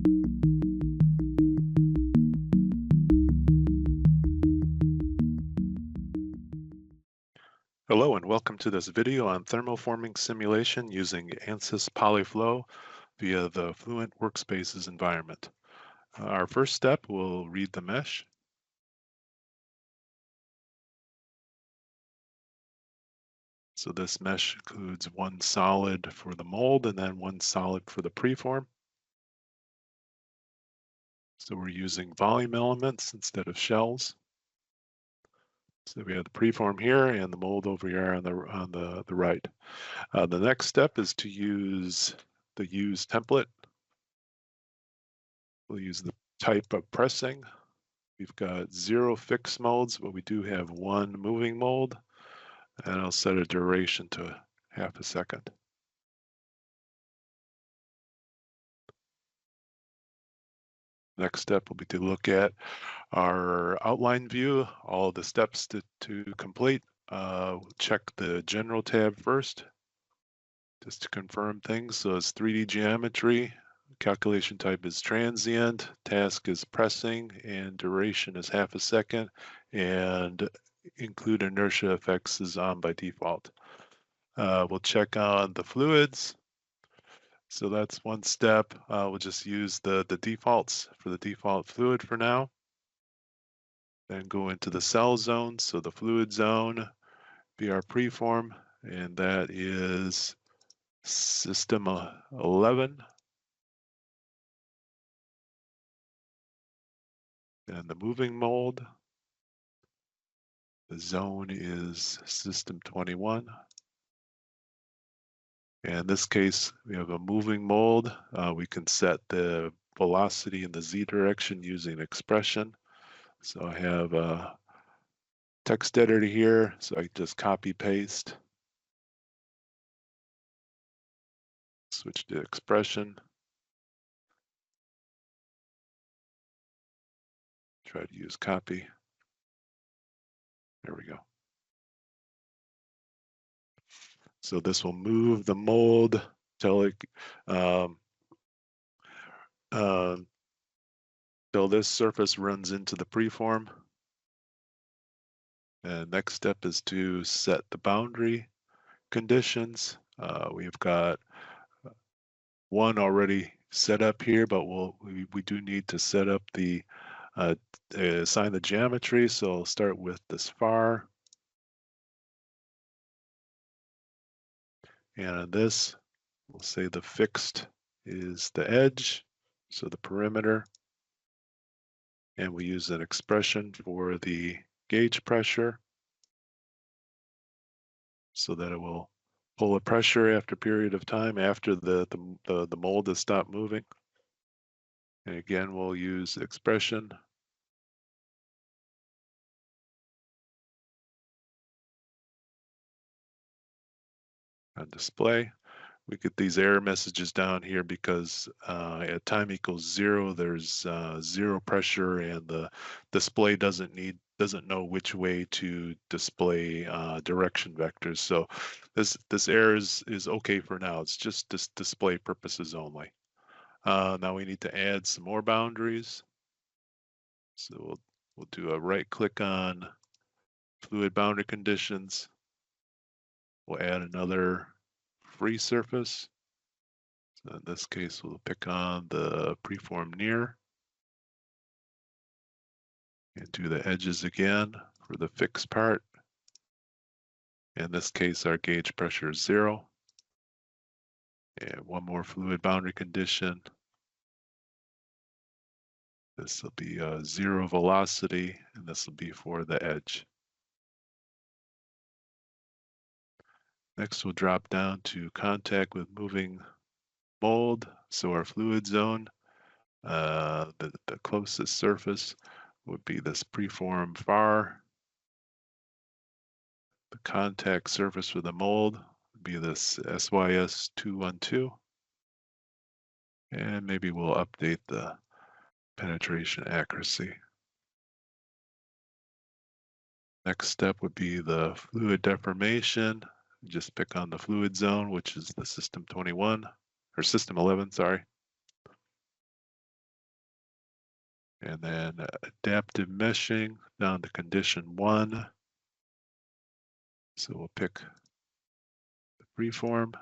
Hello and welcome to this video on thermoforming simulation using Ansys Polyflow via the Fluent Workspaces environment. Our first step, we'll read the mesh. So this mesh includes one solid for the mold and then one solid for the preform. So we're using volume elements instead of shells. So we have the preform here and the mold over here on the right. The next step is to use the use template. We'll use the type of pressing. We've got 0 fixed molds, but we do have 1 moving mold, and I'll set a duration to ½ second. Next step will be to look at our outline view, all the steps to complete. We'll check the general tab first, just to confirm things. So it's 3D geometry, calculation type is transient, task is pressing, and duration is ½ second, and include inertia effects is on by default. We'll check on the fluids. So that's one step. We'll just use the defaults for the default fluid for now. Then go into the cell zone. So the fluid zone be our preform, and that is system 11. And the moving mold, the zone is system 21. And in this case, we have a moving mold. We can set the velocity in the z direction using expression. So I have a text editor here, so I just copy paste, switch to expression, try to use copy. There we go. So this will move the mold till it till this surface runs into the preform. And next step is to set the boundary conditions. We've got one already set up here, but we do need to set up the assign the geometry. So I'll start with this far. And on this, we'll say the fixed is the edge, so the perimeter. And we use an expression for the gauge pressure so that it will pull a pressure after a period of time after the mold has stopped moving. And again, we'll use expression. On display, we get these error messages down here because at time equals 0, there's 0 pressure, and the display doesn't know which way to display direction vectors. So this error is okay for now. It's just display purposes only. Now we need to add some more boundaries. So we'll do a right click on fluid boundary conditions. We'll add another free surface. So in this case, we'll pick on the preform near and do the edges again for the fixed part. In this case, our gauge pressure is 0. And one more fluid boundary condition. This will be 0 velocity, and this will be for the edge. Next, we'll drop down to contact with moving mold. So our fluid zone, the closest surface would be this preform far. The contact surface for the mold would be this SYS 212. And maybe we'll update the penetration accuracy. Next step would be the fluid deformation. Just pick on the fluid zone, which is the system 21, or system 11, sorry. And then adaptive meshing down to condition 1. So we'll pick the freeform.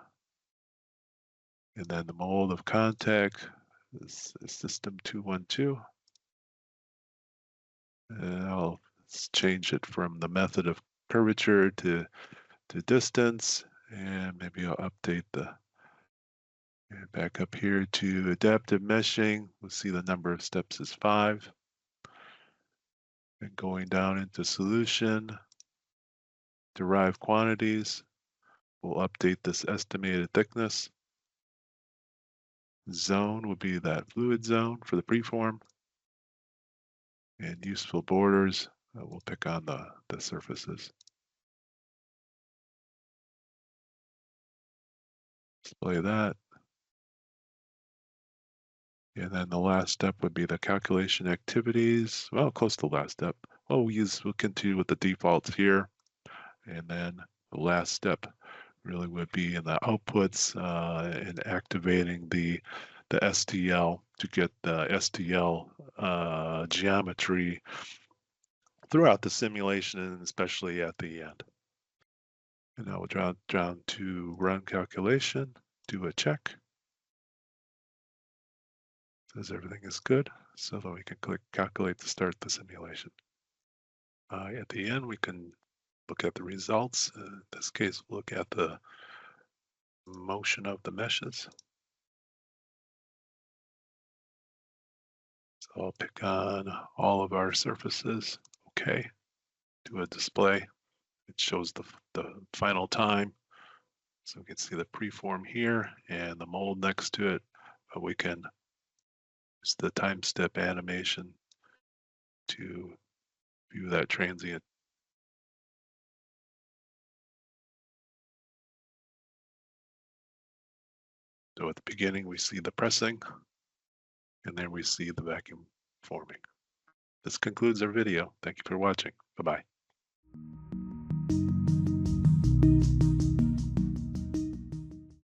And then the mode of contact is system 212. And I'll change it from the method of curvature to distance. And maybe I'll update the, and back up here to adaptive meshing. We'll see the number of steps is 5. And going down into solution, derive quantities, we'll update this estimated thickness. Zone would be that fluid zone for the preform. And useful borders, we'll pick on the surfaces. Display that. And then the last step would be the calculation activities. Well, close to the last step. Well, we'll continue with the defaults here. And then the last step really would be in the outputs and activating the STL to get the STL geometry throughout the simulation and especially at the end. And now we'll down to run calculation, do a check. Says everything is good, so that we can click calculate to start the simulation. At the end, we can look at the results. In this case, we'll look at the motion of the meshes. So I'll pick on all of our surfaces. Okay, do a display. It shows the final time. So we can see the preform here and the mold next to it, but we can use the time step animation to view that transient. So at the beginning, we see the pressing, and then we see the vacuum forming. This concludes our video. Thank you for watching. Bye-bye.